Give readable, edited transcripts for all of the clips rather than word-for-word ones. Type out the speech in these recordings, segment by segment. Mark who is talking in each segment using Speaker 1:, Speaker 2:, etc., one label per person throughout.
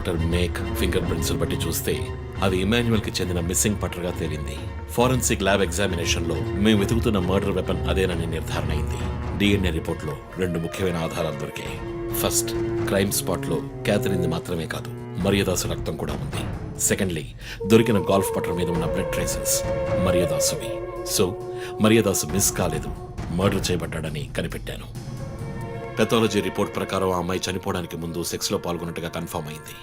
Speaker 1: పటర్ make finger prints బట్టి చూస్తే అవి ఇమాన్యుయల్ కి చెందిన మిస్సింగ్ పటర్గా తేలింది. ఫోరెన్సిక్ ల్యాబ్ ఎగ్జామినేషన్ లో మేము వెతుకుతున్న మర్డర్ వెపన్ అదేనని నిర్ధారణ అయింది. డిఎన్ఏ రిపోర్ట్ లో 2 ముఖ్యమైన ఆధారాలు దొరికాయి. ఫస్ట్, క్రైమ్ స్పాట్ లో క్యాథరిన్ మాత్రమే కాదు, మరియదాసు రక్తం కూడా ఉంది. సెకండ్లీ, దొరికిన గాల్ఫ్ పటర్ మీద ఉన్న బ్లడ్ ట్రేసెస్ మరియదాసువి. సో మరియదాసు మిస్ కాలేదు, మర్డర్ చేయబడ్డాడని కనిపెట్టాను. పెథాలజీ రిపోర్ట్ ప్రకారం ఆ అమ్మాయి చనిపోవడానికి ముందు సెక్స్ లో పాల్గొన్నట్టుగా కన్ఫర్మ్ అయింది.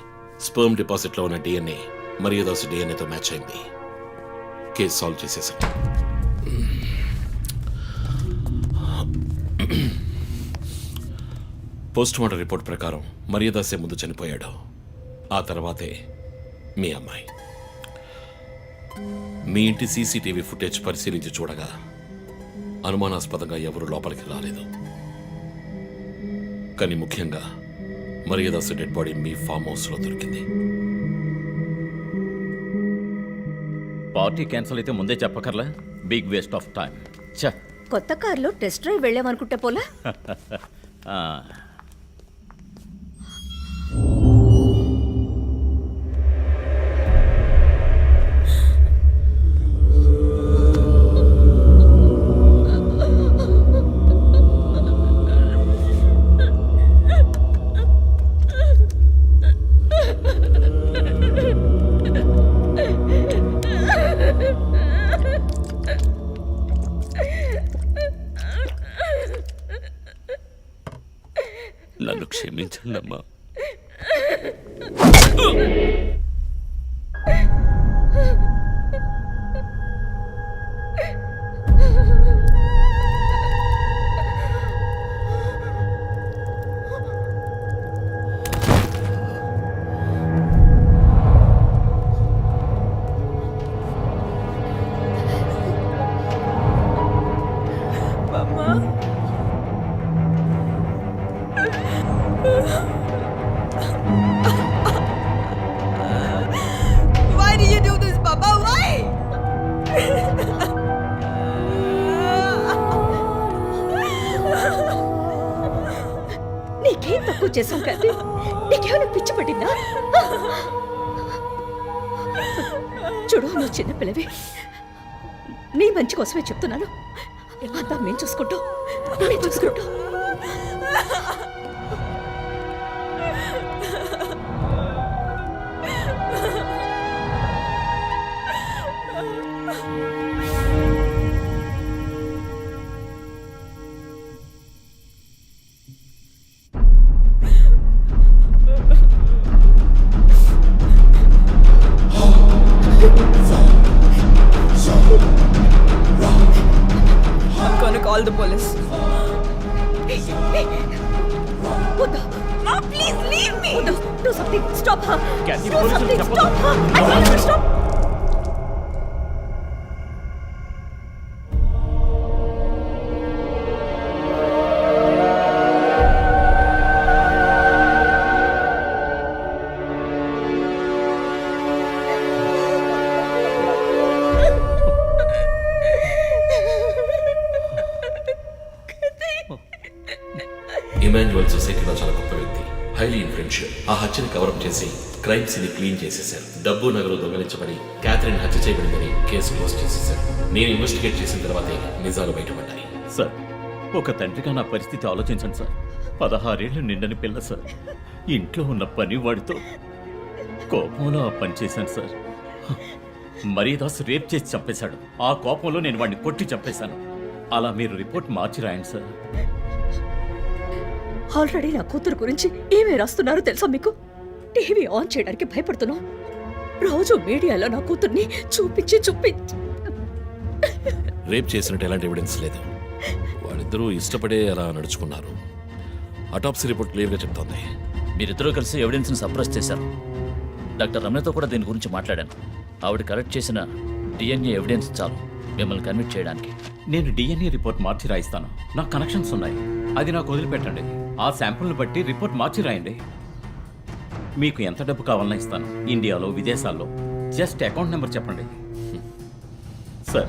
Speaker 1: స్పర్మ్ డిపాజిట్ లో ఉన్న డిఎన్ఏ మరియదాసు డిఎన్ఏతో మ్యాచ్ అయింది. కేసు సాల్వ్ చేసేసాం. పోస్ట్ మార్టం రిపోర్ట్ ప్రకారం మరియదాసే ముందు చనిపోయాడు, ఆ తర్వాతే మీ అమ్మాయి. మీ ఇంటి సీసీటీవీ ఫుటేజ్ పరిశీలించి చూడగా అనుమానాస్పదంగా ఎవరు లోపలికి రాలేదు. కానీ ముఖ్యంగా మరియదాసు డెడ్ బాడీ మీ ఫామ్ హౌస్ లో దొరికింది.
Speaker 2: పార్టీ క్యాన్సిల్ అయితే ముందే చెప్పకర్లా, బిగ్ వేస్ట్ ఆఫ్ టైం.
Speaker 3: కొత్త కార్లో టెస్ట్ డ్రైవ్ వెళ్ళామనుకుంటే పోలా.
Speaker 1: నన్ను క్షమించండి అమ్మా.
Speaker 4: Why did you do this, Papa? Why?
Speaker 3: నీకేం తక్కువ చేశాం కదా, నీకేమైనా పిచ్చి పట్టిందా? చూడు, నువ్వు చిన్నపిల్లవి, నీ మంచి కోసమే చెప్తున్నాను. అంతా మేము చూసుకుంటాం.
Speaker 4: I'm gonna call the police.
Speaker 3: వద్దు.
Speaker 4: Mom, please leave me.
Speaker 3: వద్దు. Do something. Stop her.
Speaker 2: Kathy,
Speaker 3: Do
Speaker 2: police
Speaker 3: something.
Speaker 2: చెప్పొద్దు.
Speaker 3: Stop her. I tell you to stop.
Speaker 1: Emmanuel సొసైటీలో చాలా గొప్ప వ్యక్తి, హైలీ ఇన్ఫ్లుయెన్షియల్. ఆ హత్యని కవరప్ చేసి క్రైమ్ సీన్ క్లీన్ చేసేశారు. డబ్బు నగలు దొంగలించబడి క్యాథరిన్ హత్య చేయబడిందని కేసు క్లోజ్ చేసేశారు. నేను ఇన్వెస్టిగేట్ చేసిన తర్వాతే నిజాలు బయటపడ్డాయి.
Speaker 2: సార్, ఒక తండ్రిగా నా పరిస్థితి ఆలోచించండి సార్. 16 ఏళ్ళు నిండని పిల్ల సార్. ఇంట్లో ఉన్న పని వాడితో కోపంలో ఆ పని చేశాను సార్. మరియదాస్ రేప్ చేసి చంపేశాడు. ఆ కోపంలో నేను వాడిని కొట్టి చంపేశాను. అలా మీరు రిపోర్ట్ మార్చి రాయండి సార్.
Speaker 3: ఆల్రెడీ నా కూతురు గురించి ఏమేమి రాస్తున్నారో తెలుసా మీకు? టీవీ ఆన్ చేయడానికి భయపడుతున్నాం. రోజు మీడియాలో నా కూతుర్ని చూపించి
Speaker 1: రేప్ చేసినట్టు ఎలాంటి ఎవిడెన్స్ లేదు. వాళ్ళిద్దరూ ఇష్టపడే అలా నడుచుకున్నారు. అటాప్సీ రిపోర్ట్ క్లియర్గా చెప్తోంది.
Speaker 5: మీరిద్దరూ కలిసి ఎవిడెన్స్ని సప్రెస్ చేశారు. డాక్టర్ రమణతో కూడా దీని గురించి మాట్లాడాను. ఆవిడ కరెక్ట్ చేసిన డిఎన్ఏ ఎవిడెన్స్ చాలు మిమ్మల్ని కన్విక్ట్ చేయడానికి.
Speaker 2: నేను డిఎన్ఏ రిపోర్ట్ మార్చి రాయిస్తాను. నాకు కనెక్షన్స్ ఉన్నాయి. అది నాకు వదిలిపెట్టండి. ఆ శాంపుల్ని బట్టి రిపోర్ట్ మార్చి రాయండి. మీకు ఎంత డబ్బు కావాలన్నా ఇస్తాను. ఇండియాలో, విదేశాల్లో. జస్ట్ అకౌంట్ నెంబర్ చెప్పండి. సార్,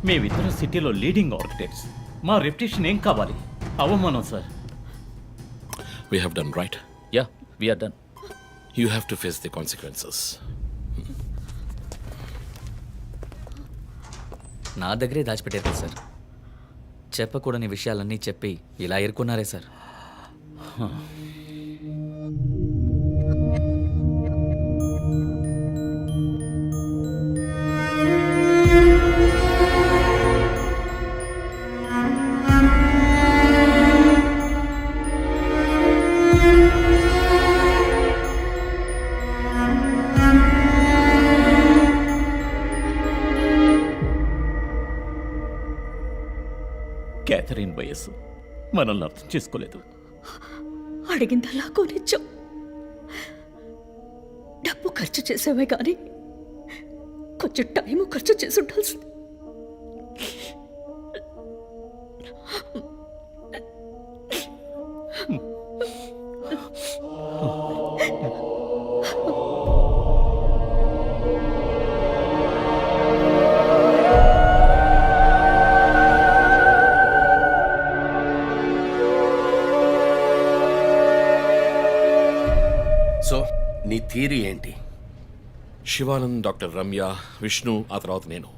Speaker 2: మేమిద్దరం సిటీలో లీడింగ్ ఆర్కిటెక్ట్స్. మా రెప్యుటేషన్ ఏం కావాలి? అవమానం sir.
Speaker 1: We have done right.
Speaker 5: Yeah, we are done.
Speaker 1: You have to face the consequences.
Speaker 6: నా దగ్గరే దాచిపెట్టారు సార్. చెప్పకూడని విషయాలన్నీ చెప్పి ఇలా ఇరుక్కున్నారే సార్.
Speaker 2: క్యాథరిన్ వయస్సు మనల్ని అర్థం చేసుకోలేదు.
Speaker 3: అడిగిందల్లా కొనిచ్చాం. డబ్బు ఖర్చు చేసేవే కానీ కొంచెం టైం ఖర్చు చేసి ఉండాల్సింది.
Speaker 7: సో నీ థియరీ ఏంటి?
Speaker 1: శివానంద్, డాక్టర్ రమ్య, విష్ణు, ఆ తర్వాత నేను,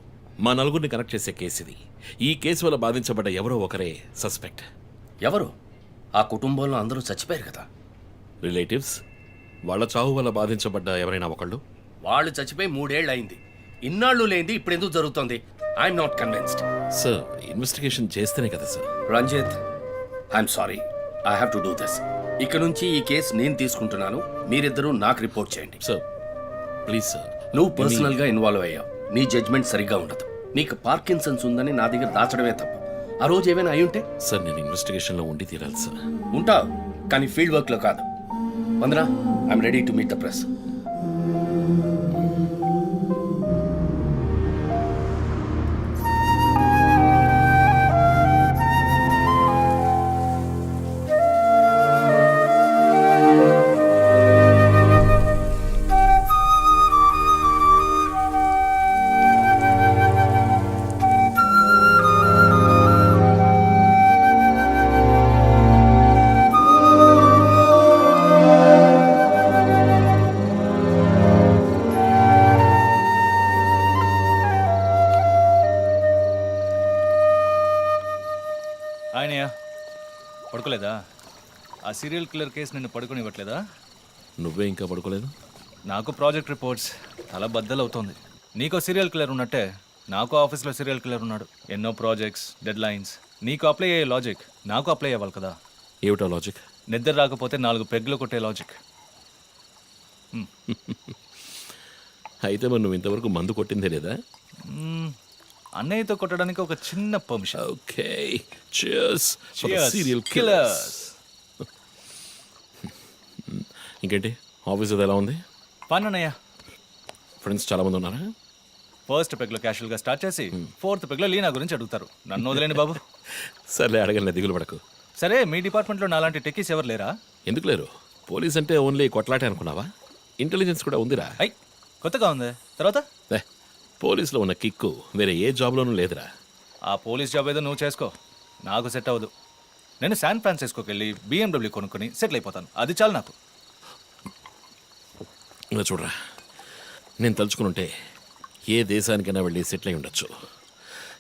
Speaker 1: మా నలుగురిని కనెక్ట్ చేసే కేసు ఇది. ఈ కేసు వల్ల బాధించబడ్డ ఎవరో ఒకరే సస్పెక్ట్.
Speaker 7: ఎవరు? ఆ కుటుంబంలో అందరూ చచ్చిపోయారు కదా.
Speaker 1: రిలేటివ్స్. వాళ్ళ చావు వల్ల బాధించబడ్డ ఎవరైనా ఒకళ్ళు.
Speaker 7: వాళ్ళు చచ్చిపోయి 3 ఏళ్ళు అయింది. ఇన్నాళ్ళు లేనిది ఇప్పుడు ఎందుకు జరుగుతోంది? I'm not convinced.
Speaker 1: Sir, investigation చేస్తేనే కదా sir.
Speaker 7: Ranjith, I'm sorry, I have to do this. ఇక నుంచి ఈ కేసు నేను తీసుకుంటున్నాను. మీరిద్దరూ నాకు రిపోర్ట్ చేయండి.
Speaker 1: Sir please sir.
Speaker 7: నువ్వు పర్సనల్ గా ఇన్వాల్వ్ అయ్యావు. నీ జడ్జ్మెంట్ సరిగ్గా ఉండదు. నీకు పార్కిన్సన్స్ ఉందని నా దగ్గర దాచడమే తప్పు. ఆ రోజు ఏమైనా అయి ఉంటే?
Speaker 1: సార్, నేను ఇన్వెస్టిగేషన్లో ఉండి తీరాలి సార్.
Speaker 7: ఉంటావు, కానీ ఫీల్డ్ వర్క్ లో కాదు. Vandana, I'm ready to meet the press.
Speaker 8: ఆయనయ్య పడుకోలేదా? ఆ సీరియల్ కిల్లర్ కేసు నిన్ను పడుకోనివ్వట్లేదా?
Speaker 1: నువ్వే ఇంకా పడుకోలేదు?
Speaker 8: నాకు ప్రాజెక్ట్ రిపోర్ట్స్ తల బద్దలవుతోంది. నీకో సీరియల్ కిల్లర్ ఉన్నట్టే నాకు ఆఫీస్లో సీరియల్ కిల్లర్ ఉన్నాడు. ఎన్నో ప్రాజెక్ట్స్, డెడ్ లైన్స్. నీకు అప్లై అయ్యే లాజిక్ నాకు అప్లై అవ్వాలి కదా.
Speaker 1: ఏమిటో లాజిక్?
Speaker 8: నిద్ర రాకపోతే 4 పెగ్గులు కొట్టే లాజిక్.
Speaker 1: అయితే మరి నువ్వు ఇంతవరకు మందు కొట్టిందే లేదా?
Speaker 8: అన్నయ్యతో కొట్టడానికి ఒక చిన్న permission.
Speaker 1: Okay, cheers for the
Speaker 8: Cheers,
Speaker 1: serial
Speaker 8: killers.
Speaker 1: killers. ఇంకేంటి, ఆఫీస్ అది ఎలా ఉంది?
Speaker 8: ఫన్ అన్నయ్య.
Speaker 1: ఫ్రెండ్స్ చాలా మంది ఉన్నారా?
Speaker 8: ఫస్ట్ పెగ్లో క్యాషువల్గా స్టార్ట్ చేసి 4th పెగ్లో లీనా గురించి అడుగుతారు. నన్ను వదిలేండి బాబు.
Speaker 1: సర్లే, అడగలే, దిగులు పడకు.
Speaker 8: సరే, మీ డిపార్ట్మెంట్లో నాలాంటి టెక్కీస్ ఎవరు లేరా?
Speaker 1: ఎందుకు లేరు? పోలీస్ అంటే ఓన్లీ కొట్లాటే అనుకున్నావా? ఇంటెలిజెన్స్ కూడా ఉందిరా.
Speaker 8: అయ్, కొత్తగా ఉంది. తర్వాత
Speaker 1: ఏ, పోలీసులో ఉన్న కిక్కు వేరే ఏ జాబ్లోనూ లేదురా.
Speaker 8: ఆ పోలీస్ జాబ్ ఏదో నువ్వు చేసుకో, నాకు సెట్ అవ్వదు. నేను శాన్ ఫ్రాన్సిస్కోకి వెళ్ళి BMW కొనుక్కొని సెటిల్ అయిపోతాను. అది చాలు నాకు.
Speaker 1: ఇలా చూడరా, నేను తలుచుకునుంటే ఏ దేశానికైనా వెళ్ళి సెటిల్ అయి ఉండొచ్చు.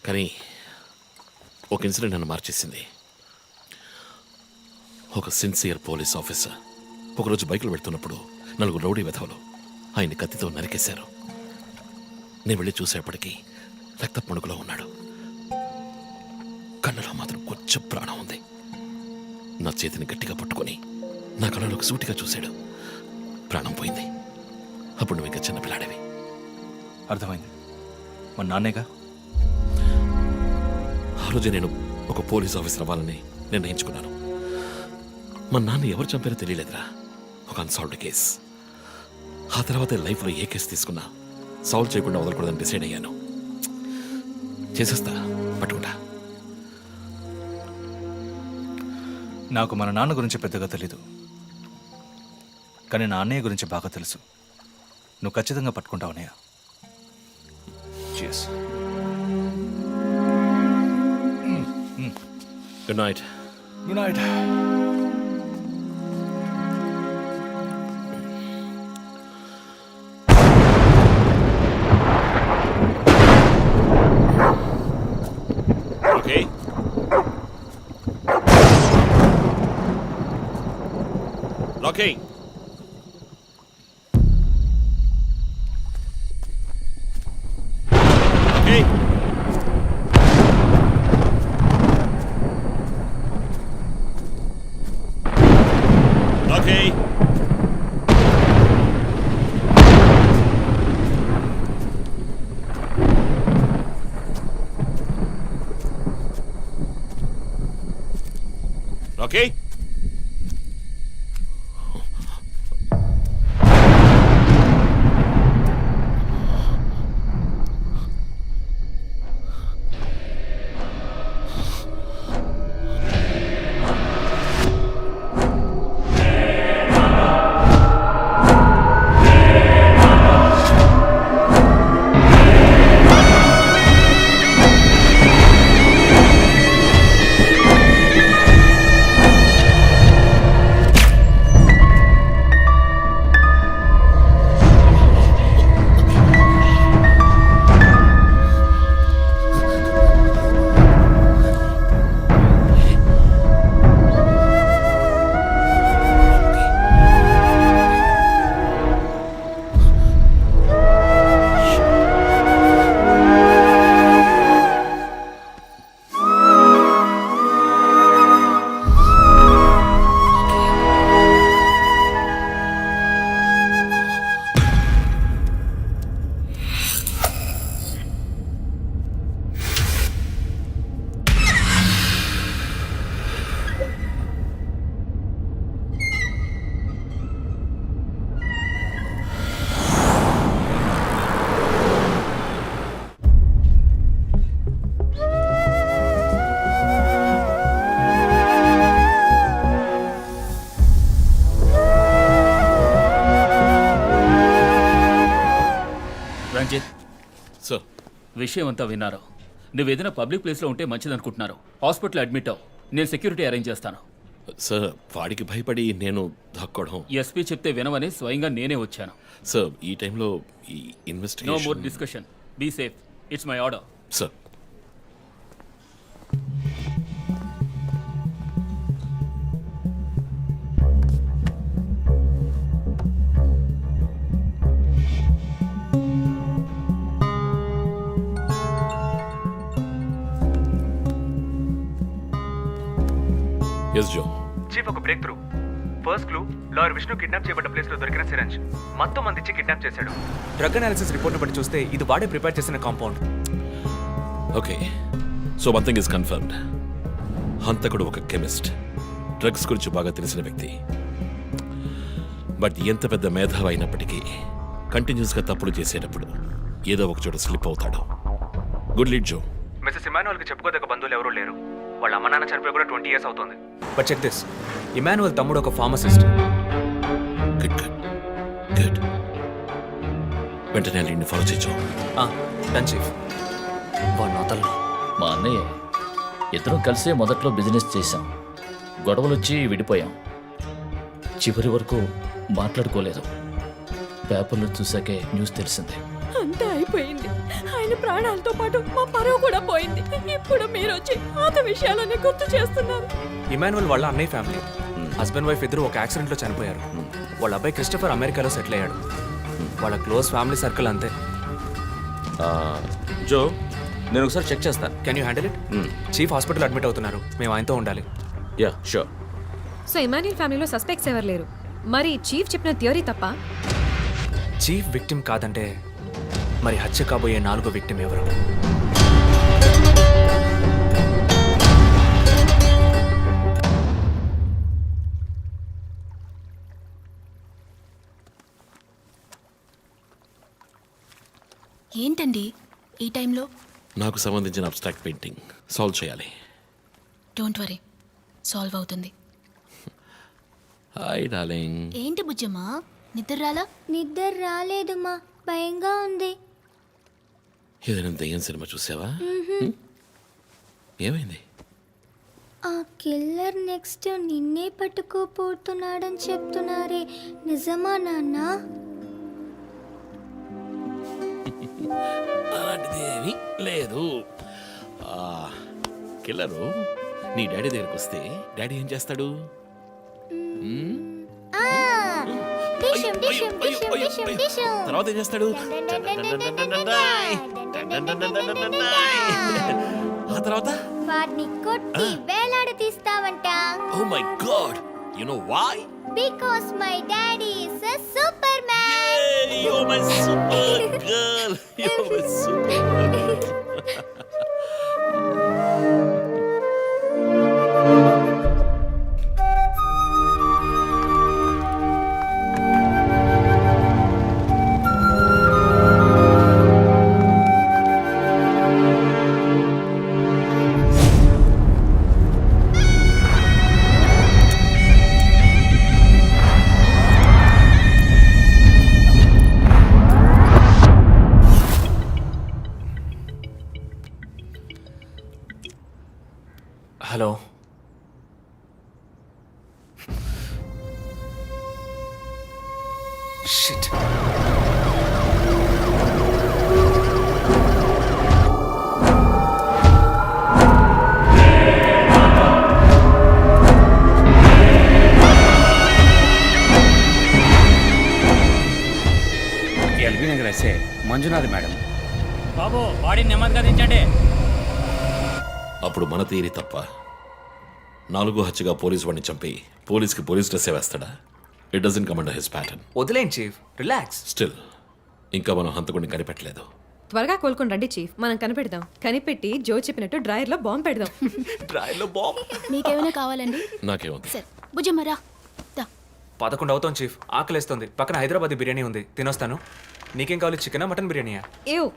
Speaker 1: కానీ ఒక ఇన్సిడెంట్ నన్ను మార్చేసింది. ఒక సిన్సియర్ పోలీస్ ఆఫీసర్ ఒకరోజు బైకులు వెళ్తున్నప్పుడు 4 రౌడీ వెధవలు ఆయన్ని కత్తితో నరికేశారు. నేను వెళ్ళి చూసేపటికి రక్త పణుకులో ఉన్నాడు. కళ్ళలో మాత్రం కొంచెం ప్రాణం ఉంది. నా చేతిని గట్టిగా పట్టుకొని నా కళ్ళలోకి సూటిగా చూశాడు. ప్రాణం పోయింది. అప్పుడు నువ్వు ఇంకా చిన్న పిల్లాడేవి.
Speaker 8: అర్థమైంది. మా నాన్నేగా.
Speaker 1: ఆ రోజు నేను ఒక పోలీస్ ఆఫీసర్ అవ్వాలని నిర్ణయించుకున్నాను. మా నాన్న ఎవరు చంపారో తెలియలేదురా. ఒక అన్సాల్వ్డ్ కేస్. ఆ తర్వాత లైఫ్లో ఏ కేసు తీసుకున్నా సాల్వ్ చేయకుండా వదలకూడదని డిసైడ్ అయ్యాను. చేసేస్తా, పట్టుకుంటా.
Speaker 8: నాకు మన నాన్న గురించి పెద్దగా తెలీదు, కానీ నా అన్నయ్య గురించి బాగా తెలుసు. నువ్వు ఖచ్చితంగా పట్టుకుంటావు అన్నయ్య. Cheers.
Speaker 1: Good night.
Speaker 8: Good night.
Speaker 1: Okay okay okay okay
Speaker 5: Ranjith,
Speaker 1: sir
Speaker 2: విషయం అంతా విన్నారు. నువ్వు ఏదైనా పబ్లిక్ ప్లేస్లో ఉంటే మంచిదనుకుంటున్నారు. హాస్పిటల్ అడ్మిట్ అవ్వు. నేను సెక్యూరిటీ అరేంజ్ చేస్తాను.
Speaker 1: సార్ వాడికి భయపడి నేను దాక్కోవడం.
Speaker 2: ఎస్పీ చెప్తే వినవని స్వయంగా నేనే వచ్చాను.
Speaker 1: సార్ ఈ టైంలో ఈ
Speaker 2: no more
Speaker 1: investigation.
Speaker 2: Discussion. Be safe. It's my order.
Speaker 1: Sir yes Joe.
Speaker 9: Chief, ఒక breakthrough. First clue, lawyer Vishnu kidnap చేయబడ్డ ప్లేస్ లో దొరికిన సిరంజ్. మొత్తం మంది ఇచ్చి కిడ్నాప్ చేశాడు. డ్రగ్ అనాలిసిస్ రిపోర్ట్ బట్టి చూస్తే ఇది వాడే ప్రిపేర్ చేసిన compound.
Speaker 1: Okay, so one thing is confirmed. హంతకుడు ఒక కెమిస్ట్, డ్రగ్స్ గురించి బాగా తెలిసిన వ్యక్తి. బట్ ఎంత పెద్ద మేధావి అయినప్పటికీ కంటిన్యూస్గా తప్పులు చేసేటప్పుడు ఏదో ఒక చోట స్లిప్ అవుతాడు. గుడ్ లీడ్ జో.
Speaker 9: మిస్సెస్ ఇమానువల్ కి చెప్పుకోదగ్గ బంధువులు ఎవరూ లేరు. వాళ్ళ అమ్మ నాన్న చనిపోయి కూడా 20 years అవుతుంది. బట్ చెక్ దిస్, ఇమానువల్ తమ్ముడు ఒక ఫార్మసిస్ట్.
Speaker 1: Good good good. వెంటనే లీడ్ని ఫాలో చేయొచ్చు.
Speaker 6: Done chief. వాడు నోతల్లో.
Speaker 5: మా అన్నయ్య ఇద్దరం కలిసే మొదట్లో బిజినెస్ చేశాం. గొడవలు వచ్చి విడిపోయాం. చివరి వరకు మాట్లాడుకోలేదు. పేపర్లో చూసాకే న్యూస్ తెలిసింది.
Speaker 3: అంతా అయిపోయింది. ఆయన ప్రాణాలతో పాటు మా పరువు కూడా పోయింది. ఇప్పుడు మీరు వచ్చి పాత విషయాలన్నీ గుర్తు చేస్తున్నారు.
Speaker 9: ఇమానువల్ వాళ్ళ అన్నయ్య ఫ్యామిలీ, హస్బెండ్ వైఫ్ ఇద్దరు ఒక యాక్సిడెంట్ లో చనిపోయారు. వాళ్ళ అబ్బాయి క్రిస్టఫర్ అమెరికాలో సెటిల్ అయ్యాడు. వాళ్ళ క్లోజ్ ఫ్యామిలీ సర్కిల్ అంతే.
Speaker 7: జో, నేను ఒకసారి చెక్ చేస్తాను.
Speaker 9: Can you handle it? Chief hospital admit అవుతున్నారు. మేము ఆయనతో ఉండాలి.
Speaker 7: Yeah sure.
Speaker 4: సో ఇమాన్యుల్ ఫ్యామిలీలో సస్పెక్ట్స్ ఎవరు లేరు. మరి చీఫ్ చెప్పిన థియరీ తప్ప?
Speaker 9: చీఫ్ విక్టిమ్ కాదంటే మరి హత్య కాబోయే 4వ విక్టిమ్ ఎవరు?
Speaker 10: ఏంటండి ఈ టైంలో?
Speaker 1: నాకు సంబంధించిన అబ్స్ట్రాక్ట్ పెయింటింగ్ సాల్వ్ చేయాలి.
Speaker 10: డోంట్ వరీ, సాల్వ్ అవుతుంది.
Speaker 1: Hi darling.
Speaker 10: ఏంటి బుజ్జమ్మా, నిద్ర రాలా?
Speaker 11: నిద్ర రాలేదు మా, భయంగా ఉంది.
Speaker 1: ఏదైనా దయ్యం సినిమా చూసావా? ఏమైంది?
Speaker 11: ఆ కిల్లర్ నెక్స్ట్ నిన్నే పట్టుకోపోతున్నాడని చెప్తున్నారే, నిజమా నాన్న?
Speaker 1: అలాంటిదేమీ లేదు. కిల్లరు నీ డాడీ దగ్గరికి వస్తే డాడీ ఏం చేస్తాడు?
Speaker 11: డిషం డిషం డిషం డిషం
Speaker 1: తర్వాత ఏం చేస్తాడు? ఆ తర్వాత
Speaker 11: వాడిని కొట్టి వేలాడ తీస్తావంట.
Speaker 1: Oh my god, you know why?
Speaker 11: Because my daddy is a superman.
Speaker 1: You're my super girl. You're my super girl.
Speaker 9: Hello, shit.
Speaker 7: LB Nagar SA Manjunath madam.
Speaker 2: బాబు బాడీని నెమ్మదిగా దించండి.
Speaker 1: అప్పుడు మన తీరి తప్ప 4 హత్యగా పోలీసు వాడిని చంపి పోలీస్కి పోలీస్ డ్రెస్ వేస్తాడా? It doesn't come under his pattern.
Speaker 9: వదిలేండి చీఫ్, రిలాక్స్.
Speaker 1: స్టిల్ ఇంకా మనం హంతకుడిని కనిపెట్టలేదు.
Speaker 4: త్వరగా కోలుకొని రండి చీఫ్, మనం కనిపెడదాం. కనిపెట్టి జో చెప్పినట్టు డ్రాయర్లో బాంబు పెడదాం.
Speaker 9: డ్రాయర్లో బాంబ్.
Speaker 10: మీకేమైనా కావాలండి?
Speaker 1: నాకేముంది?
Speaker 10: సరే బుజ్జమ్మరా.
Speaker 9: 11 అవుతాం చీఫ్, ఆకలేస్తుంది. పక్కన హైదరాబాద్ బిర్యానీ ఉంది, తినొస్తాను. నీకేం కావాలి, చికెనా మటన్ బిర్యానీయా?
Speaker 4: ఏవ్,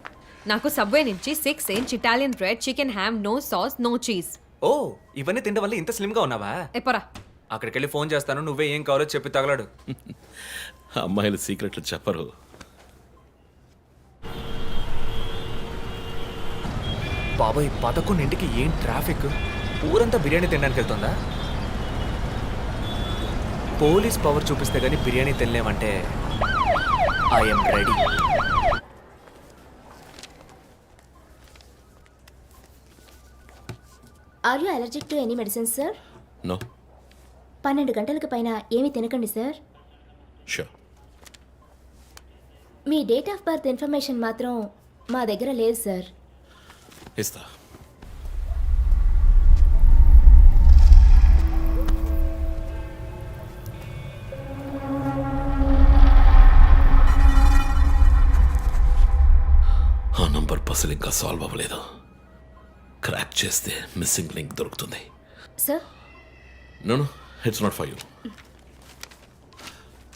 Speaker 4: నాకు సబ్వే నుంచి 6 inch Italian bread, chicken ham, no sauce, no cheese.
Speaker 9: Oh, ఇవన్నీ తినడం వల్ల ఇంత స్లిమ్గా ఉన్నావా?
Speaker 4: ఎప్పరా?
Speaker 9: అక్కడికి వెళ్ళి ఫోన్ చేస్తాను, నువ్వే ఏం కావాలో చెప్పి తగలడు.
Speaker 1: అమ్మాయిలు సీక్రెట్లు చెప్పరు.
Speaker 9: బాబాయ్ 11ంటికి ఏం ట్రాఫిక్? ఊరంతా బిర్యానీ తినడానికి వెళ్తుందా? పోలీస్ పవర్ చూపిస్తే గానీ బిర్యానీ తినలేమంటే I'm ready.
Speaker 11: Are you allergic to any medicine sir?
Speaker 1: No.
Speaker 11: 12 గంటలకు పైన ఏమీ తినకండి సార్.
Speaker 1: షూర్.
Speaker 11: మీ డేట్ ఆఫ్ బర్త్ ఇన్ఫర్మేషన్ మాత్రం మా దగ్గర లేదు సార్.
Speaker 1: ఇస్తా. ఆ నంబర్ పసిల్ ఇంకా సాల్వ్ అవ్వలేదు. క్రాక్ చేస్తే మిస్సింగ్ లింక్ దొరుకుతుంది.
Speaker 11: Sir
Speaker 1: no no, it's not for you.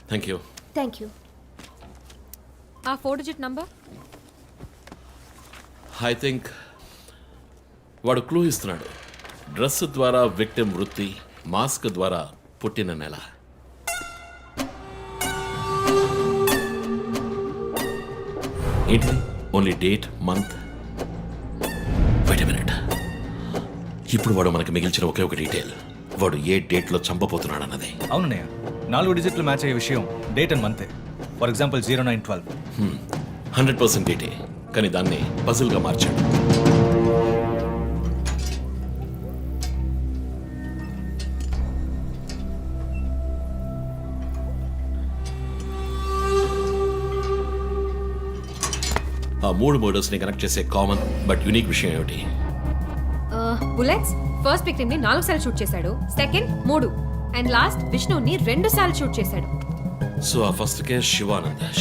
Speaker 1: Thank you.
Speaker 11: Thank you.
Speaker 4: ఆ 4 డిజిట్ నంబర్?
Speaker 1: ఐ థింక్ వాడు క్లూ ఇస్తున్నాడు. డ్రెస్ ద్వారా విక్టిమ్ వృత్తి, మాస్క్ ద్వారా పుట్టిన నెల. ఏంటి? Only date, month. Wait a minute. ఇప్పుడు వాడు మనకి మిగిల్చిన ఒకే ఒక డీటెయిల్, వాడు ఏ డేట్లో చంపబోతున్నాడు అన్నది.
Speaker 8: అవునన్నయ్య, 4 డిజిట్లు మ్యాచ్ అయ్యే విషయం డేట్ అండ్ మంతే. For example 0912.
Speaker 1: 100% డేటే, కానీ దాన్ని పజిల్గా మార్చాడు. ఆ 3 మర్డర్స్ని కనెక్ట్ చేసే కామన్ బట్ యూనిక్ విషయం ఏమిటి?
Speaker 4: బుల్లెట్స్. ఫస్ట్ విక్టిమ్ ని 4 సార్లు షూట్ చేశాడు, సెకండ్ 3, అండ్ లాస్ట్ విష్ణుని 2 సార్లు షూట్ చేశాడు.
Speaker 1: సో ఆ ఫస్ట్ కేస్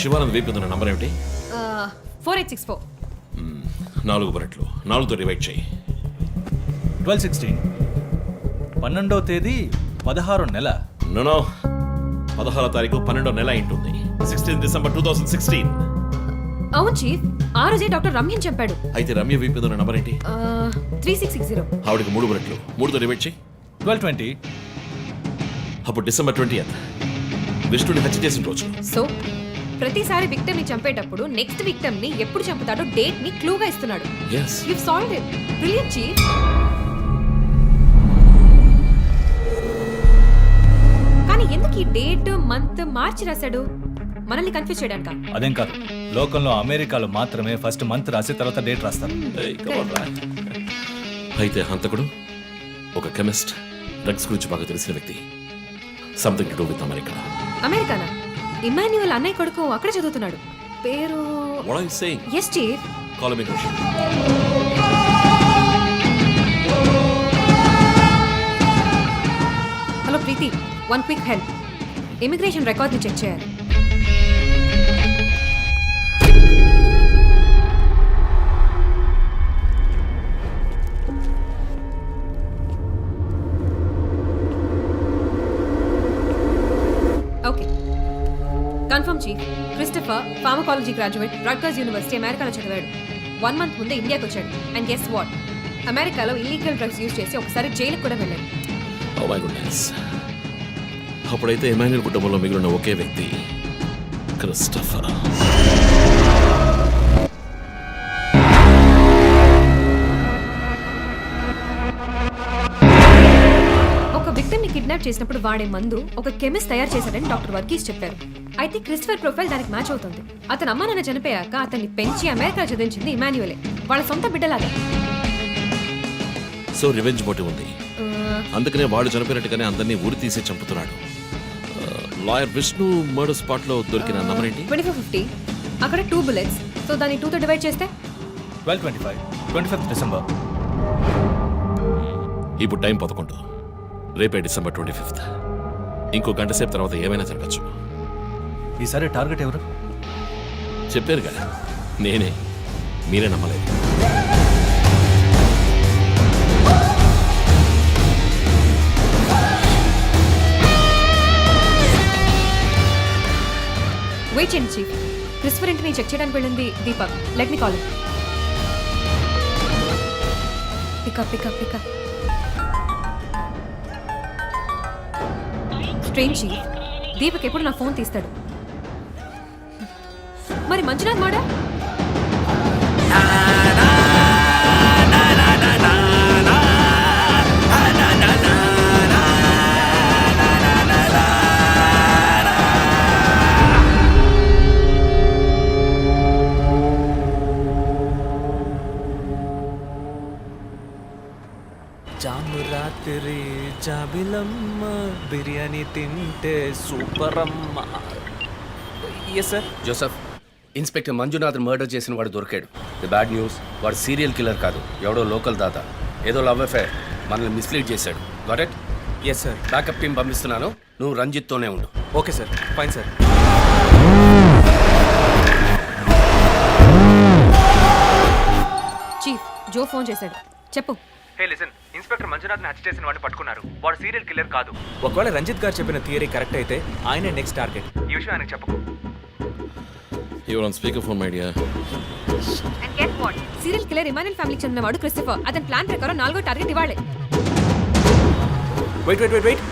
Speaker 1: శివానంద్ వైపు ఉన్న నంబర్ ఏమిటి?
Speaker 4: 4864.
Speaker 1: 4 బుల్లెట్లు, 4తో డివైడ్ చేయి.
Speaker 8: 12/16. 12వ తేదీ 16వ నెల.
Speaker 1: నో, 16వ తారీఖు 12వ నెల ఉంటుంది. 16 డిసెంబర్ 2016.
Speaker 4: అవును చీఫ్, ఆ రోజే డాక్టర్ రమ్యని చంపాడు.
Speaker 1: అయితే రమ్య వైపు ఉన్న నంబర్ ఏంటి?
Speaker 4: 3660.
Speaker 1: ఆవిడకి 3 బుల్లెట్లు, 3తో డివైడ్ చేయి.
Speaker 8: 12/20.
Speaker 1: అప్పుడు డిసెంబర్ 20th విష్ణుని హత్య చేసిన రోజు.
Speaker 4: సో ప్రతిసారి విక్టిమ్ ని చంపేటప్పుడు నెక్స్ట్ విక్టిమ్ ని ఎప్పుడు చంపుతాడో డేట్ ని క్లూగా ఇస్తున్నాడు.
Speaker 1: Yes.
Speaker 4: You've solved it. Brilliant, chief. కానీ ఎందుకు ఈ డేట్, మంత్ మార్చి రాశాడు? మనల్ని కన్ఫ్యూజ్ చేయడానికా?
Speaker 8: అదేం కాదు, లోకంలో అమెరికాలో మాత్రమే ఫస్ట్ మంత్ రాసి తర్వాత డేట్ రాస్తారు.
Speaker 1: Hey, come on, రా. అయితే హంతకుడు ఒక కెమిస్ట్, డ్రగ్స్ గురించి బాగా తెలిసిన వ్యక్తి. Something to do with America.
Speaker 4: అమెరికానా? ఇమాన్యువల్ అన్నయ్య కొడుకు అక్కడే చదువుతున్నాడు. పేరు
Speaker 1: What are you saying?
Speaker 4: Yes chief.
Speaker 1: Call him Roshan.
Speaker 4: Hello Preethi, one quick help. Immigration రికార్డ్ని చెక్ చేయాలి. Okay, confirm chief. Christopher pharmacology graduate, Rutgers university, అమెరికాలో చదివాడు. 1 month ముందే ఇండియాకి వచ్చాడు. అండ్ గెస్ వాట్, అమెరికాలో ఇల్లీగల్ డ్రగ్స్ యూజ్ చేసి ఒకసారి జైలుకి కూడా వెళ్ళాడు.
Speaker 1: Oh my goodness. అప్పుడైతే ఎమాన్యుల్ కుటుంబంలో మిగిలిన ఒకే వ్యక్తి క్రిస్టఫర్.
Speaker 4: ఒక విక్టిమ్ ని కిడ్నాప్ చేసినప్పుడు వాడే మందు ఒక కెమిస్ట్ తయారు చేశాడని డాక్టర్ వర్గీస్ చెప్పారు. అయితే క్రిస్టఫర్ ప్రొఫైల్ దానికి మ్యాచ్ అవుతుంది. అతని అమ్మ నాన్న చనిపోయాక అతన్ని పెంచి అమెరికా చదివించింది ఇమాన్యువలే, వాళ్ళ సొంత బిడ్డలాగా.
Speaker 1: సో రివెంజ్ మోటివ్ ఉంది, అందుకనే వాడు చనిపోయినట్టుగానే అందరినీ ఊరి తీసి చంపుతున్నాడు. లాయర్ విష్ణు మర్డర్ స్పాట్ లో దొరికిన నంబర్ ఏంటి?
Speaker 4: 2450. అక్కడ 2 bullets. సో దాన్ని 2తో డివైడ్ చేస్తే
Speaker 8: 12:25, 25th December.
Speaker 1: ఇప్పుడు టైం 11. రేపే డిసెంబర్ 25th. ఇంకో గంట సేపు తర్వాత ఏమైనా జరగచ్చు.
Speaker 8: ఈసారి టార్గెట్ ఎవరు?
Speaker 1: చెప్పారు కదా, నేనే. మీరే నమ్మలేదు.
Speaker 4: వెయిట్ చేయండి చీఫ్. క్రిస్టఫర్ ఇంటిని చెక్ చేయడానికి వెళ్ళింది Deepak. Let me call. Pickup. Strange chief, Deepak ఎప్పుడు నా ఫోన్ తీస్తాడు. మరి మంజునాథ్ మాడా?
Speaker 9: జాము రాత్రి జాబిలమ్మ బిర్యానీ తింటే సూపర్ అమ్మ. Yes sir.
Speaker 7: Joseph, inspector Manjunath murder చేసిన వాడు దొరికాడు. ది బ్యాడ్ న్యూస్, వాడు సీరియల్ కిల్లర్ కాదు, ఎవడో లోకల్ దాత. ఏదో లవ్ అఫైర్, మనల్ని మిస్లీడ్ చేశాడు. Got it?
Speaker 9: Yes sir.
Speaker 7: Backup team పంపిస్తున్నాను, నువ్వు రంజిత్తోనే ఉండు.
Speaker 9: Okay sir, fine sir.
Speaker 4: Chief, Joe phone చేశాడు. చెప్పు.
Speaker 9: హే లిసన్, ఇన్స్పెక్టర్ మంజునాథ్ని హత్య చేసిన వాడిని పట్టుకున్నారు. వాడు సీరియల్ కిల్లర్ కాదు. ఒకవేళ రంజిత్ గారు చెప్పిన థియరీ కరెక్ట్ అయితే ఆయనే నెక్స్ట్ టార్గెట్. ఈ విషయం ఆయనకు చెప్పకు.
Speaker 1: Your on speaker phone my dear.
Speaker 4: And get what, serial killer Emmanuel ఫ్యామిలీకి చెందినవాడు క్రిస్టఫర్. అతని ప్లాన్ ప్రకారం 4వ టార్గెట్ ఇవాళే.
Speaker 9: Wait.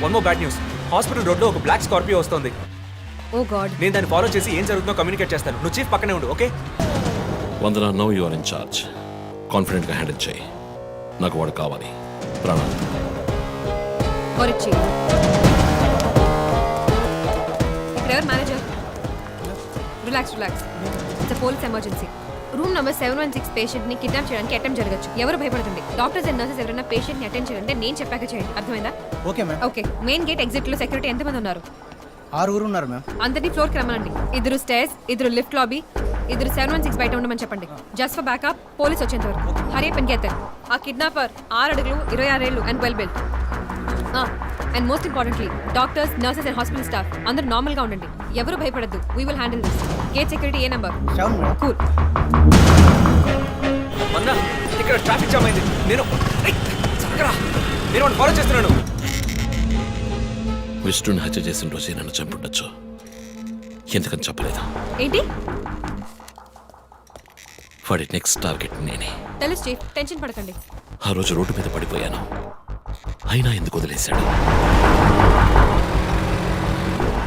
Speaker 9: One more bad news. Hospital రోడ్లో ఒక బ్లాక్ స్కార్పియో వస్తుంది.
Speaker 4: Oh god.
Speaker 9: నేను దాన్ని ఫాలో చేసి ఏం జరుగుతుందో కమ్యూనికేట్ చేస్తాను. నువ్వు చీఫ్ పక్కనే ఉండు, okay?
Speaker 1: Vandana, now you are in charge. కాన్ఫిడెంట్గా హ్యాండిల్ చేయి. నాకు వాడు కావాలి. ప్రాణాలు.
Speaker 4: చీఫ్, ఇక్కడ ఎవరు manager? Relax. It's police emergency. Room number 716 patient ని కిడ్నాప్ చేయడానికి అటెంప్ట్ జరగచ్చు. ఎవరు భయపడుతుంది. డాక్టర్స్ అండ్ నర్సెస్ ఎవరైనా పేషెంట్ ని అటెండ్ చేయాలంటే నేను చెప్పాక చేయండి. అర్థమైందా?
Speaker 12: Okay ma'am.
Speaker 4: Okay. Main gate exit లో సెక్యూరిటీ ఎంతమంది ఉన్నారు?
Speaker 12: 6 ఉన్నారు మ్యామ్.
Speaker 4: అందరినీ ఫ్లోర్ కి రమ్మనండి. 2 స్టేర్స్, 2 లిఫ్ట్ లాబీ, 2 716 బయట ఉండమని చెప్పండి. జస్ట్ ఫర్ బ్యాకప్, పోలీస్ వచ్చేంత వరకు. Hurry up and get there. ఆ కిడ్నాపర్ 6 అడుగులు 26 ఏళ్ళు and well built. And most importantly doctors, nurses and hospital staff అందరూ నార్మల్ గా ఉండండి. ఎవరు భయపడద్దు. We will handle this. Gate security ఏ నెంబర్?
Speaker 12: 7 మేడం.
Speaker 4: కూల్.
Speaker 9: అన్నా, ఇక్కడ ట్రాఫిక్ జామ్ అయింది. నేను వాడిని ఫాలో చేస్తున్నాను.
Speaker 1: విష్ణుని హత్య చేసిన రోజే నన్ను చంపుండొచ్చు. ఎందుకని చెప్పలేదు?
Speaker 4: ఏంటి?
Speaker 1: వాడి నెక్స్ట్ టార్గెట్ నేనే.
Speaker 4: తెలుసు చీఫ్, టెన్షన్ పడకండి.
Speaker 1: ఆ రోజు రోడ్డు మీద పడిపోయాను, అయినా ఎందుకు వదిలేశాడు?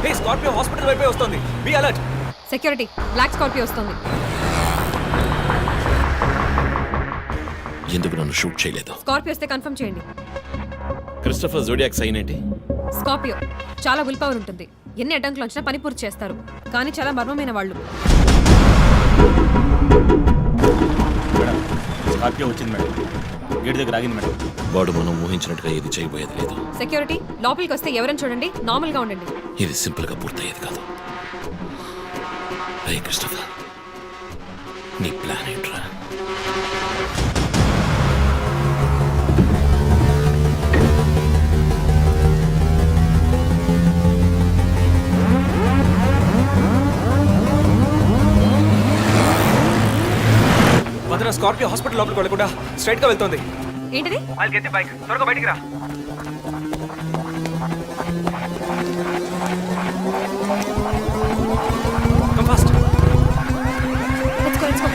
Speaker 9: హే, స్కార్పియో హాస్పిటల్ వైపే వస్తుంది. Be alert.
Speaker 4: Security, black Scorpio వస్తుంది.
Speaker 1: ఎందుకు నన్ను షూట్ చేయలేదు?
Speaker 4: స్కార్పియో వస్తే కన్ఫర్మ్ చేయండి.
Speaker 1: క్రిస్టఫర్ జోడియాక్ సైన్ ఏంటి?
Speaker 4: స్కార్పియో చాలా విల్ పవర్ ఉంటుంది. ఎన్ని అడ్డంకులు వచ్చినా పని పూర్తి చేస్తారు. కానీ చాలా మర్మమైన వాళ్ళు.
Speaker 12: స్కార్పియో వచ్చింది మేడం, గేట్ దగ్గర ఆగింది మేడం.
Speaker 1: వాడు మనం ఊహించినట్టుగా ఏది చేయబోయేది లేదు.
Speaker 4: సెక్యూరిటీ లోపలికి వస్తే ఎవరైనా చూడండి, నార్మల్ గా ఉండండి.
Speaker 1: ఇది సింపుల్ గా పూర్తయ్యేది కాదు. రే క్రిస్టఫర్, నీ ప్లాన్ ఏంట్రా?
Speaker 9: వదిన స్కార్పియో హాస్పిటల్ లోపలికి వెళ్ళకుండా స్ట్రైట్ గా వెళ్తుంది.
Speaker 4: ఏంటిది?
Speaker 9: వాళ్ళకి ఎత్తి బైక్ త్వరగా బయటికి రా. Come fast.
Speaker 4: Let's go, let's go.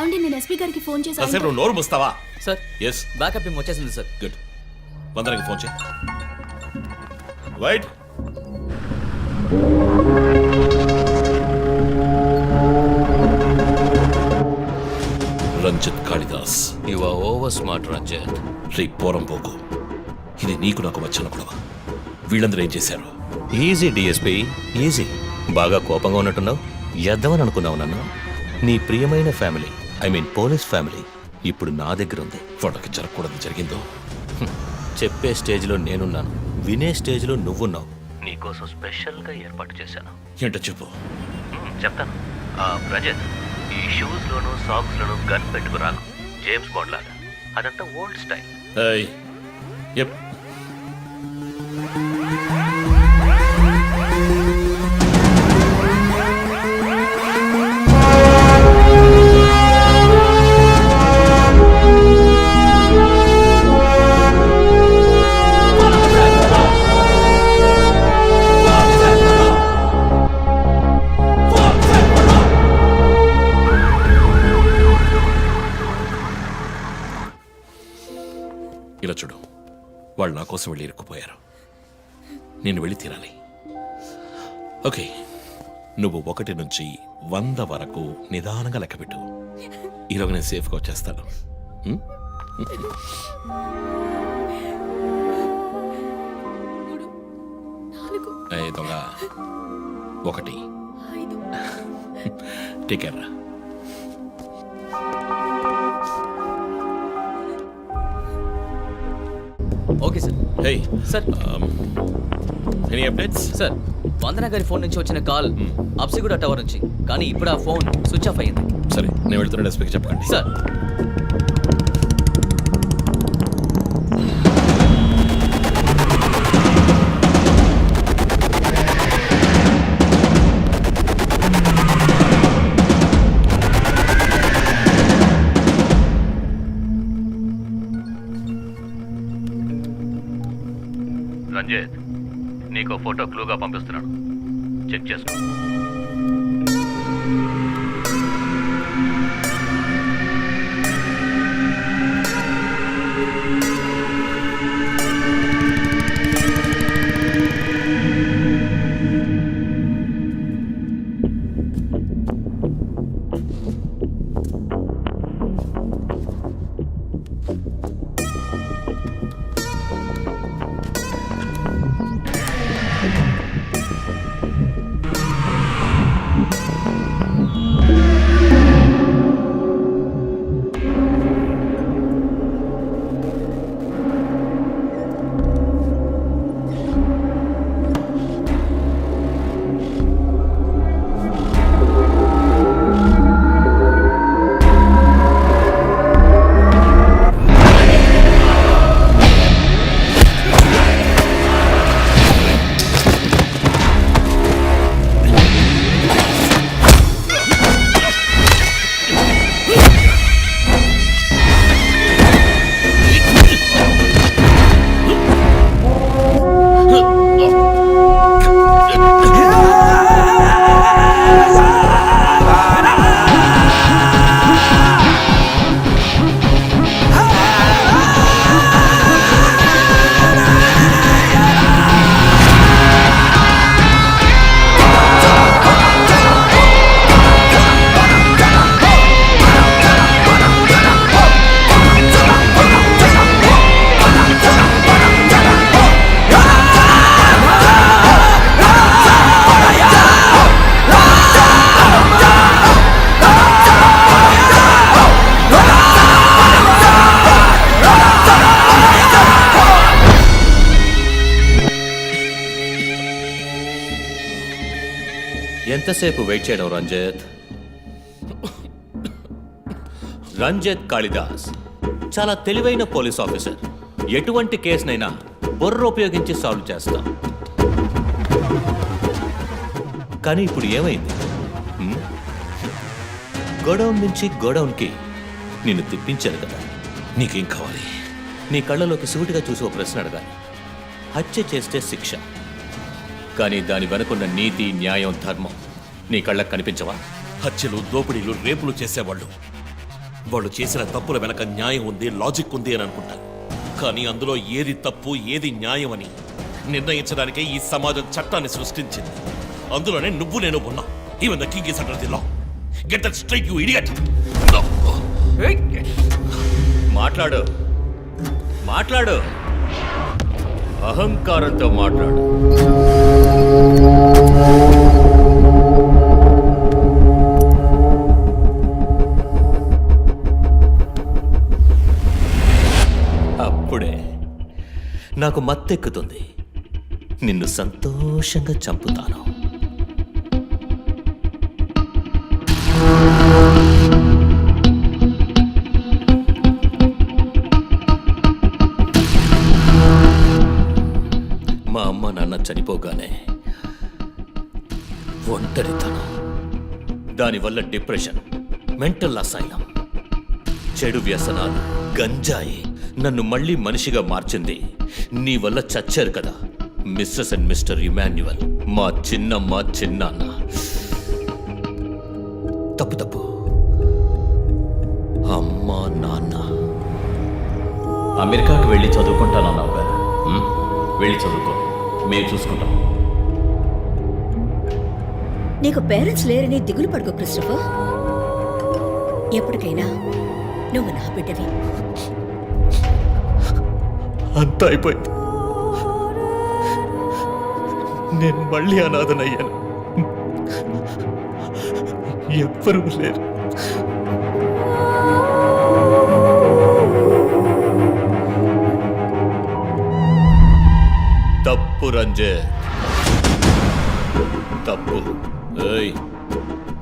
Speaker 10: ఏమండి, నేను ఎస్పీ గారికి ఫోన్ చేశాను.
Speaker 1: కాసేపు నువ్వు నోరు ముస్తావా?
Speaker 6: సార్
Speaker 1: ఎస్,
Speaker 6: బ్యాకప్ టీమ్ వచ్చేసింది సార్.
Speaker 1: గుడ్. వందనకి ఫోన్ చేయి. Wait, Ranjith Kalidas.
Speaker 7: You are over smart Ranjith.
Speaker 1: రే పోరం పోకు, ఇది నీకు నాకు వచ్చిన గొడవ. వీళ్ళందరూ ఏం చేశారు?
Speaker 13: Easy DSP, easy. బాగా కోపంగా ఉన్నట్టున్నావు. ఎద్దామని అనుకున్నావు నన్ను. నీ ప్రియమైన family, I mean police family, ఇప్పుడు నా దగ్గర ఉంది.
Speaker 1: వాళ్ళకి జరగకూడదు జరిగిందో.
Speaker 13: చెప్పే స్టేజ్లో నేనున్నాను, వినే స్టేజ్లో నువ్వున్నావు. నీకోసం స్పెషల్గా ఏర్పాటు చేశాను.
Speaker 1: ఏంటో చెప్పు.
Speaker 13: చెప్తాను. రజత్, ఈ షూస్లోను సాక్స్లోను గన్ పెట్టుకురాకు, జేమ్స్ బాండ్ లాగా. అదంతా ఓల్డ్ స్టైల్.
Speaker 1: ఏయ్, ఎప్. ఇలా చూడు, వాళ్ళు నా కోసం వెళ్ళి ఇరుక్కుపోయారు. నేను వెళ్ళి తీరాలి. ఓకే, నువ్వు 1 నుంచి 100 వరకు నిదానంగా లెక్కపెట్టు. ఈలోగా నేను సేఫ్గా వచ్చేస్తాను. దొంగ 1 ticket.
Speaker 6: Okay sir.
Speaker 1: Hey
Speaker 6: sir.
Speaker 1: Any updates?
Speaker 6: Sir, Vandana గారి ఫోన్ నుంచి వచ్చిన కాల్ అప్సిగూడ టవర్ నుంచి, కానీ ఇప్పుడు ఆ ఫోన్ స్విచ్ ఆఫ్ అయ్యింది.
Speaker 1: సరే, నేను వెళ్తున్న ఎస్పీకి చెప్పకండి.
Speaker 6: సార్.
Speaker 13: రంజిత్, నీకో ఫోటో క్లూగా పంపిస్తున్నాను, చెక్ చేసుకో. ఎంతసేపు వెయిట్ చేయడం రంజిత్? రంజిత్ కాళిదాస్ చాలా తెలివైన పోలీస్ ఆఫీసర్. ఎటువంటి కేసునైనా బుర్ర ఉపయోగించి సాల్వ్ చేస్తాం. కానీ ఇప్పుడు ఏమైంది? గోడౌన్ నుంచి గోడౌన్కి నిన్ను తిప్పించారు కదా. నీకేం కావాలి? నీ కళ్ళలోకి సూటిగా చూసి ఒక ప్రశ్న అడగాలి. హత్య చేస్తే శిక్ష, కానీ దాని వెనుకున్న నీతి, న్యాయం, ధర్మం నీ కళ్ళకు కనిపించవా?
Speaker 1: హత్యలు, దోపిడీలు, రేపులు చేసేవాళ్ళు వాళ్ళు చేసిన తప్పుల వెనక న్యాయం ఉంది, లాజిక్ ఉంది అని అనుకుంటారు. కానీ అందులో ఏది తప్పు, ఏది న్యాయం అని నిర్ణయించడానికే ఈ సమాజం చట్టాన్ని సృష్టించింది. అందులోనే నువ్వు నేను ఉన్నా. Even the king is under the law. Get that straight you idiot.
Speaker 13: మాట్లాడు, మాట్లాడు, అహంకారంతో మాట్లాడు. అప్పుడే నాకు మత్తెక్కుతుంది. నిన్ను సంతోషంగా చంపుతాను. మా అమ్మ నాన్న చనిపోగానే ఒంటరితనం, దానివల్ల డిప్రెషన్, మెంటల్ అసైలం, చెడు వ్యసనాలు, గంజాయి నన్ను మళ్ళీ మనిషిగా మార్చింది. నీ వల్ల చచ్చారు కదా మిస్సెస్ అండ్ మిస్టర్ ఇమాన్యువల్, మా చిన్నమ్మ, చిన్నాన్న. తప్పు తప్పు. అమ్మా నాన్న.
Speaker 2: అమెరికాకి వెళ్ళి చదువుకుంటానన్నావు కదా, వెళ్ళి చదువుకో, మేము చూసుకుంటాం.
Speaker 3: నీకు పేరెంట్స్ లేరని దిగులు పడుకో క్రిస్టఫర్. ఎప్పటికైనా నువ్వు నా బిడ్డవి.
Speaker 13: అంతా అయిపోయింది. నేను మళ్ళీ అనాథనయ్యాను. ఎవ్వరూ లేరు. తప్పు రంజిత్, తప్పు.
Speaker 1: ఏయ్,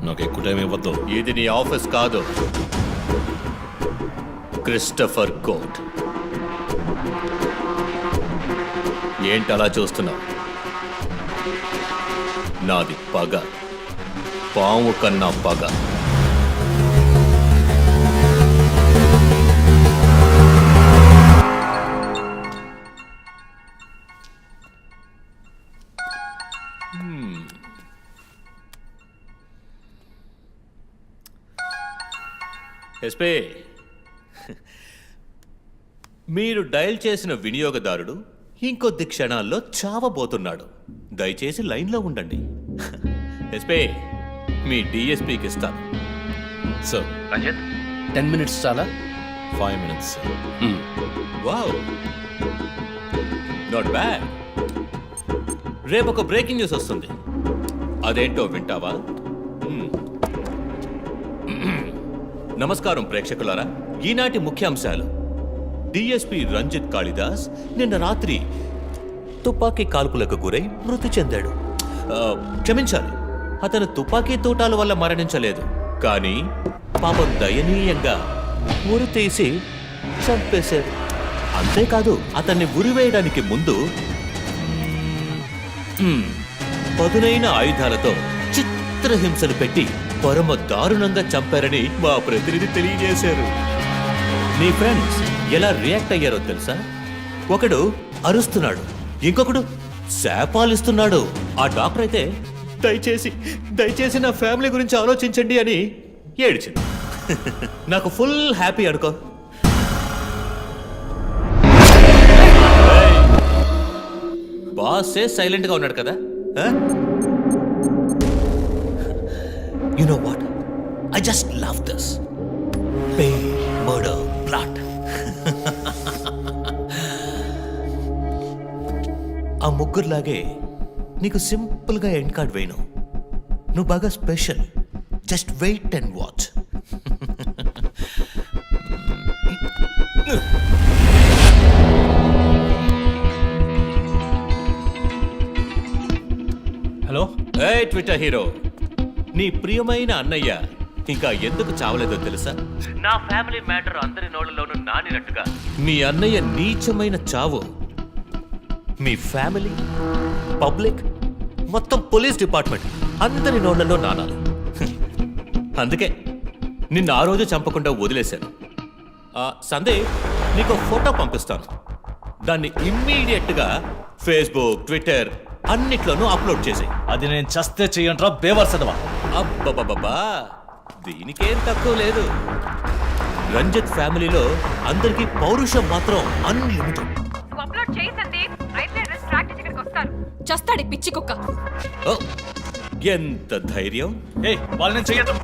Speaker 1: నాకు ఎక్కువ టైం ఇవ్వద్దు.
Speaker 13: ఇది నీ ఆఫీస్ కాదు, క్రిస్టఫర్ కోర్ట్. ఏంటి అలా చూస్తున్నావు? నాది పగ, పాము కన్నా పగ. ఎస్పీ, మీరు డయల్ చేసిన వినియోగదారుడు ఇంకొద్ది క్షణాల్లో చావబోతున్నాడు. దయచేసి లైన్లో ఉండండి. ఎస్పీ, మీ డిఎస్పీకి ఇస్తాను.
Speaker 1: సార్,
Speaker 7: రంజిత్ 10 minutes చాలా?
Speaker 1: 5 minutes, sir.
Speaker 13: Wow, not bad. రేపు ఒక బ్రేకింగ్ న్యూస్ వస్తుంది. అదేంటో వింటావా? నమస్కారం ప్రేక్షకులారా. ఈనాటి ముఖ్యాంశాలు: డిఎస్పీ రంజిత్ కాళిదాస్ నిన్న రాత్రి తుపాకీ కాల్పులకు గురై మృతి చెందాడు. క్షమించాలి, అతను తుపాకీ తూటాల వల్ల మరణించలేదు, కానీ పాపం దయనీయంగా ఉరి తీసి చంపేశారు. అంతేకాదు, అతన్ని ఉరివేయడానికి ముందు పదునైన ఆయుధాలతో చిత్రహింసలు పెట్టి పరమ దారుణంగా చంపారని మా ప్రతినిధి తెలియజేశారు. నీ ఫ్రెండ్స్ ఎలా రియాక్ట్ అయ్యారో తెలుసా? ఒకడు అరుస్తున్నాడు, ఇంకొకడు శాపాలిస్తున్నాడు. ఆ డాక్టర్ అయితే దయచేసి నా ఫ్యామిలీ గురించి ఆలోచించండి అని ఏడ్చింది. నాకు ఫుల్ హ్యాపీ అనుకో. బాసే సైలెంట్గా ఉన్నాడు కదా. You know what? I just love this. Pain, murder, blood. ఆ ముగ్గురులాగే నీకు సింపుల్గా ఎండ్ కార్డ్ వేయను. నువ్వు బాగా special. Just wait and watch.
Speaker 8: Hello.
Speaker 13: ఏ ట్విట్టర్ హీరో, నీ ప్రియమైన అన్నయ్య ఇంకా ఎందుకు చావలేదో తెలుసా? నా ఫ్యామిలీ మ్యాటర్ అందరి నోళ్ళలోనూ నానినట్టుగా మీ అన్నయ్య నీచమైన చావు మీ ఫ్యామిలీ, పబ్లిక్, మొత్తం పోలీస్ డిపార్ట్మెంట్ అందరి నోళ్లలో నానాలి. అందుకే నిన్ను ఆ రోజు చంపకుండా వదిలేశాను. సందే, నీకు ఫోటో పంపిస్తాను. దాన్ని ఇమ్మీడియట్గా ఫేస్బుక్, ట్విట్టర్ అన్నిట్లోనూ అప్లోడ్ చేసాయి.
Speaker 8: అది నేను చస్తే చెయ్యంట్రా బేవర్సదవా.
Speaker 13: అబ్బబ్బబ్బా, దీనికేం తక్కువ లేదు. రంజిత్ ఫ్యామిలీలో అందరికీ పౌరుషం మాత్రం అన్లిమిటెడ్.
Speaker 4: అప్లోడ్ చేయి సందీప్. అయితే ట్రాక్ చేసి ఇక్కడికి వస్తారు. చస్తాడి పిచ్చి కుక్క.
Speaker 13: ఓ, ఎంత ధైర్యం!
Speaker 8: వాళ్ళని చెయ్యదు.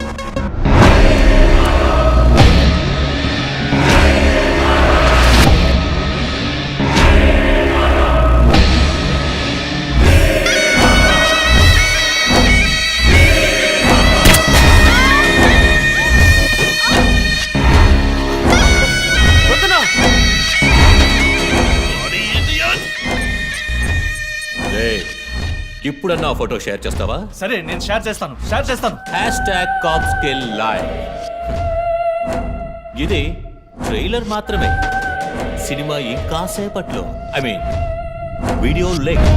Speaker 13: ఇప్పుడన్నా ఫోటో షేర్ చేస్తావా?
Speaker 8: సరే, నేను షేర్ చేస్తాను.
Speaker 13: #CopsKillLive. ఇది ట్రైలర్ మాత్రమే. సినిమా ఇంకాసేపట్లో, ఐ మీన్ వీడియో లెంగ్త్.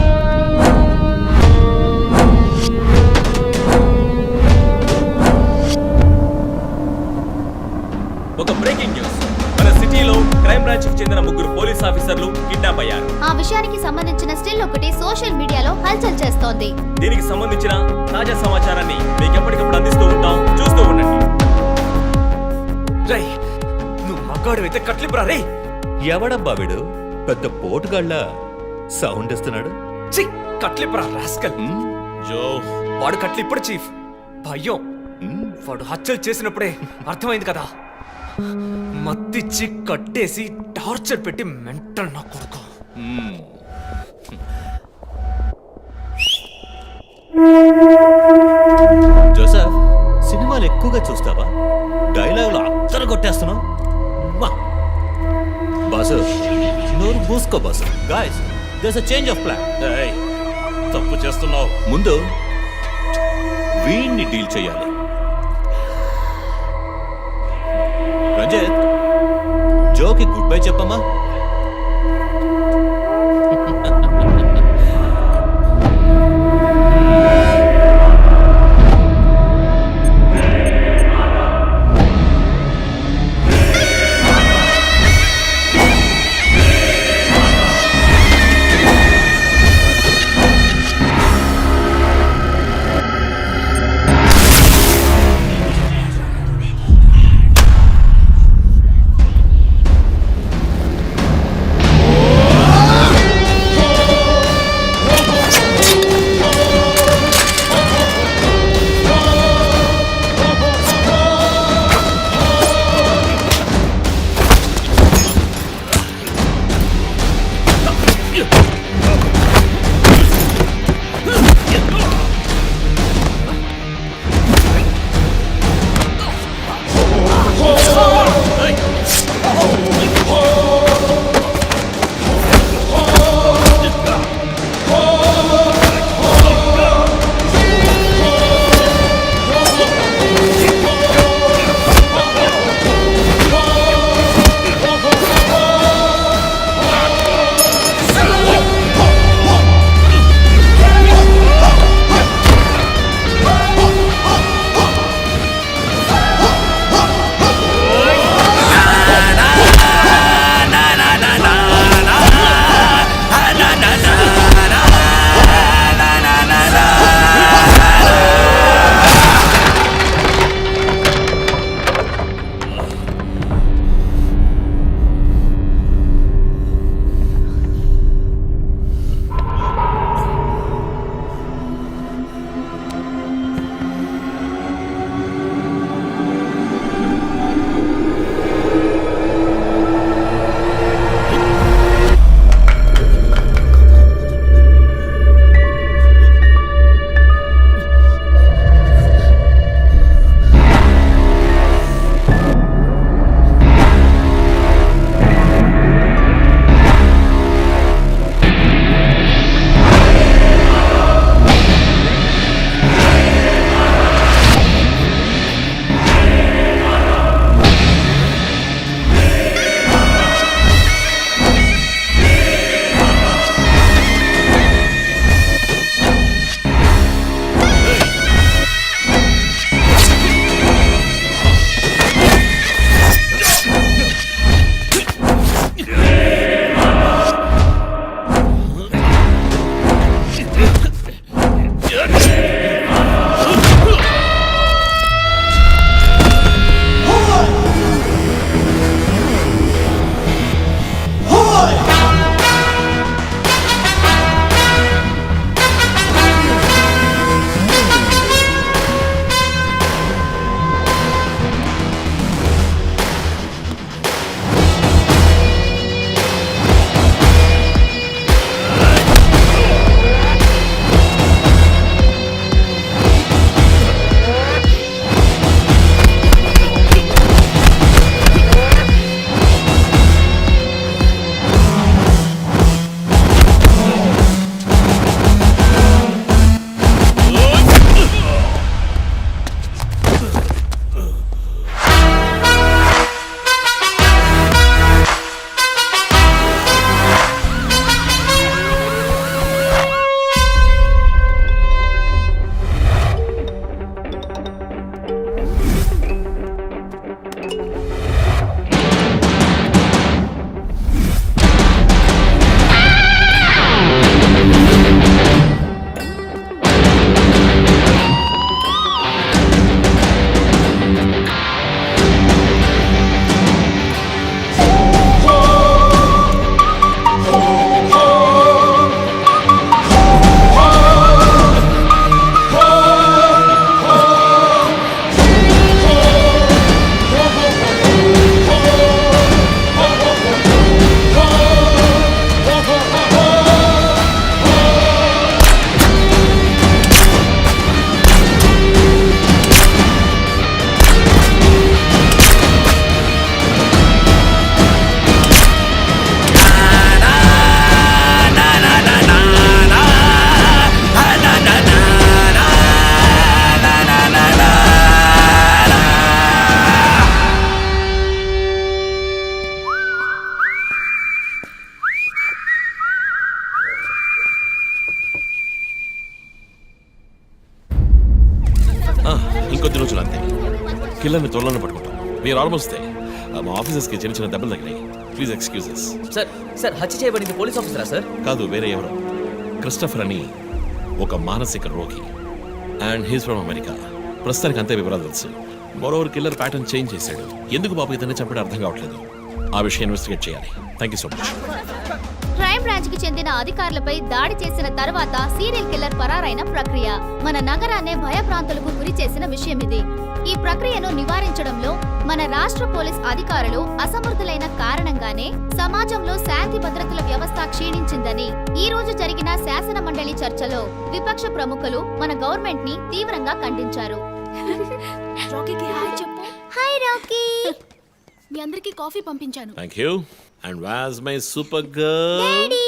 Speaker 9: ఒక బ్రేకింగ్ న్యూస్. మన సిటీలో క్రైమ్ బ్రాంచ్ కి చెందిన 3 పోలీస్ ఆఫీసర్లు కిడ్నాప్ అయ్యారు.
Speaker 11: ఆ విషయానికి సంబంధించిన స్టిల్ ఒకటి సోషల్ మీడియాలో హల్చల్ చేస్తోంది.
Speaker 9: దీనికి సంబంధించిన తాజా సమాచారాన్ని మీకు ఎప్పటికప్పుడు అందిస్తూ ఉంటాం, చూస్తూ ఉండండి. రేయ్, నువ్వు మగాడు అయితే కట్లిపురా. రేయ్,
Speaker 13: ఎవడబ్బా వీడు? పెద్ద పోటుగాళ్ళ సౌండ్ ఇస్తున్నాడు.
Speaker 9: చి, కట్లిపురా రాస్కల్.
Speaker 13: జో,
Speaker 9: వాడు కట్లిప్పుడు చీఫ్. భయం. వాడు హత్యలు చేసినప్పుడే అర్థమైంది కదా. మత్తిచ్చి కట్టేసి టార్చర్ పెట్టి మెంటల్ నా కొడుకు.
Speaker 13: జోసఫ్, సినిమాలు ఎక్కువగా చూస్తావా? డైలాగులు అత్తర కొట్టేస్తున్నావు. బాసు, నోరు మూసుకో boss. Guys, there's a change of plan. తప్పు చేస్తున్నావు. ముందు వీణ్ణి డీల్ చేయాలి. రంజిత్, జోకి గుడ్ బై చెప్పమ్మా.
Speaker 1: కిల్లర్ని త్వరలో పట్టుకుంటాం. We are almost there. మా ఆఫీసర్స్కి చిన్న చిన్న దెబ్బలు తగిలాయి. Please excuses.
Speaker 6: సార్ సార్ హత్య చేయబడింది పోలీస్ ఆఫీసరా సార్?
Speaker 1: కాదు, వేరే ఎవరు. క్రిస్టఫర్ అని ఒక మానసిక రోగి, అండ్ హీస్ ఫ్రమ్ అమెరికా. ప్రస్తుతానికి అంతే వివరాలు తెలుసు. మరోవర్ కిల్లర్ ప్యాటర్న్ చేంజ్ చేశాడు. ఎందుకు పాప ఇతన్ని చంపడం అర్థం కావట్లేదు. ఆ విషయం ఇన్వెస్టిగేట్ చేయాలి. Thank you so much.
Speaker 11: Crime branch కి చెందిన అధికారులపై దాడి చేసిన తర్వాత సీరియల్ కిల్లర్ పరారైన ప్రక్రియ మన నగరాన్నే భయభ్రాంతులకు గురి చేసిన విషయం ఇది. ఈ ప్రక్రియను నివారించడంలో మన రాష్ట్ర పోలీస్ అధికారులు అసమర్థులైన కారణంగానే సమాజంలో శాంతి భద్రతల వ్యవస్థ క్షీణించిందని ఈ రోజు జరిగిన శాసన మండలి చర్చలో విపక్ష ప్రముఖులు మన గవర్నమెంట్ ని తీవ్రంగా ఖండించారు.
Speaker 10: రాకీకి హాయ్ చెప్పు.
Speaker 11: Hi Rocky.
Speaker 10: మీ అందరికీ కాఫీ పంపించాను.
Speaker 1: Thank you. And was my super girl.